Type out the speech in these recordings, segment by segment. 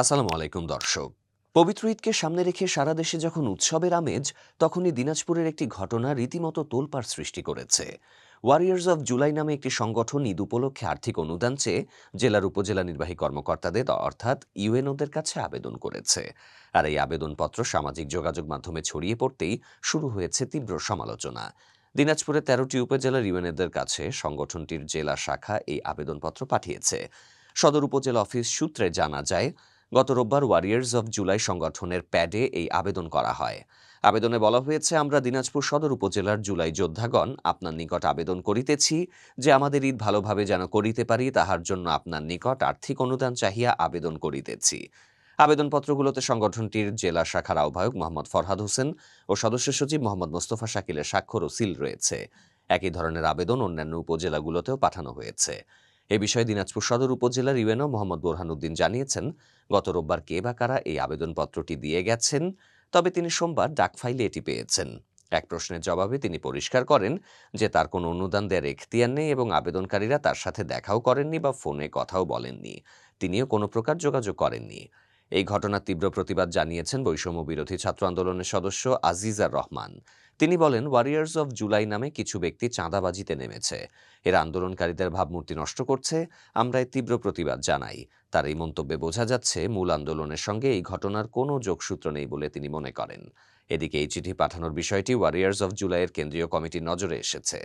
আসসালামু আলাইকুম দর্শক। পবিত্র ঈদকে সামনে রেখে সারা দেশে যখন উৎসবের আমেজ, তখনই দিনাজপুরের একটি ঘটনা রীতিমতো তোলপাড় সৃষ্টি করেছে। ওয়ারিয়র্স অব জুলাই নামে একটি সংগঠন ঈদ উপলক্ষে আর্থিক অনুদান চেয়ে জেলার উপজেলা নির্বাহী কর্মকর্তাদের অর্থাৎ ইউএনওদের কাছে আবেদন করেছে। আর এই আবেদনপত্র সামাজিক যোগাযোগ মাধ্যমে ছড়িয়ে পড়তেই শুরু হয়েছে তীব্র সমালোচনা। দিনাজপুরের ১৩টি উপজেলার ইউএনওদের কাছে সংগঠনটির জেলা শাখা এই আবেদনপত্র পাঠিয়েছে। সদর উপজেলা অফিস সূত্রে জানা যায়, গত রোববার ওয়ারিয়র্স অব জুলাই সংগঠনের প্যাডে এই আবেদন করা হয়। আবেদনে বলা হয়েছে, আমরা দিনাজপুর সদর উপজেলার জুলাই যোদ্ধাগণ আপনার নিকট আবেদন করিতেছি যে আমাদের ঈদ ভালোভাবে যেন করিতে পারি, তাহার জন্য আপনার নিকট আর্থিক অনুদান চাহিয়া আবেদন করিতেছি। আবেদনপত্রগুলোতে সংগঠনটির জেলা শাখার আহ্বায়ক মোহাম্মদ ফরহাদ হোসেন ও সদস্য সচিব মোহাম্মদ মোস্তফা শাকিলের স্বাক্ষর ও সিল রয়েছে। একই ধরনের আবেদন অন্যান্য উপজেলাগুলোতেও পাঠানো হয়েছে। এ বিষয়ে দিনাজপুর সদর উপজেলার ইউএনও মোহাম্মদ বোরহানউদ্দিন জানিয়েছেন, গত রোববার কে বা কারা এই আবেদনপত্রটি দিয়ে গেছেন, তবে তিনি সোমবার ডাক ফাইলে এটি পেয়েছেন। এক প্রশ্নের জবাবে তিনি পরিষ্কার করেন যে তার কোনো অনুদান দেওয়ার এখতিয়ার নেই এবং আবেদনকারীরা তার সাথে দেখাও করেননি বা ফোনে কথাও বলেননি। তিনিও কোনো প্রকার যোগাযোগ করেননি। এই ঘটনার তীব্র প্রতিবাদ জানিয়েছেন বৈষম্য বিরোধী ছাত্র আন্দোলনের সদস্য আজিজার রহমান। তিনি বলেন, ওয়ারিয়র্স অব জুলাই নামে কিছু ব্যক্তি চাঁদাবাজিতে নেমেছে। এরা আন্দোলনকারীদের ভাবমূর্তি নষ্ট করছে। আমরা এর তীব্র প্রতিবাদ জানাই। তার এই মন্তব্যে বোঝা যাচ্ছে মূল আন্দোলনের সঙ্গে এই ঘটনার কোনো যোগসূত্র নেই বলে তিনি মনে করেন। এদিকে এই চিঠি পাঠানোর বিষয়টি ওয়ারিয়র্স অব জুলাইয়ের কেন্দ্রীয় কমিটির নজরে এসেছে।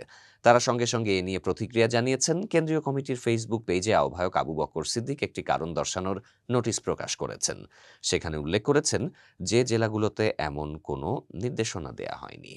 তারা সঙ্গে সঙ্গে এ নিয়ে প্রতিক্রিয়া জানিয়েছেন। কেন্দ্রীয় কমিটির ফেসবুক পেজে আহ্বায়ক আবু বকর সিদ্দিক একটি কারণ দর্শানোর নোটিশ প্রকাশ করেছেন। সেখানে উল্লেখ করেছেন যে জেলাগুলোতে এমন কোনো নির্দেশনা দেয়া হয়নি।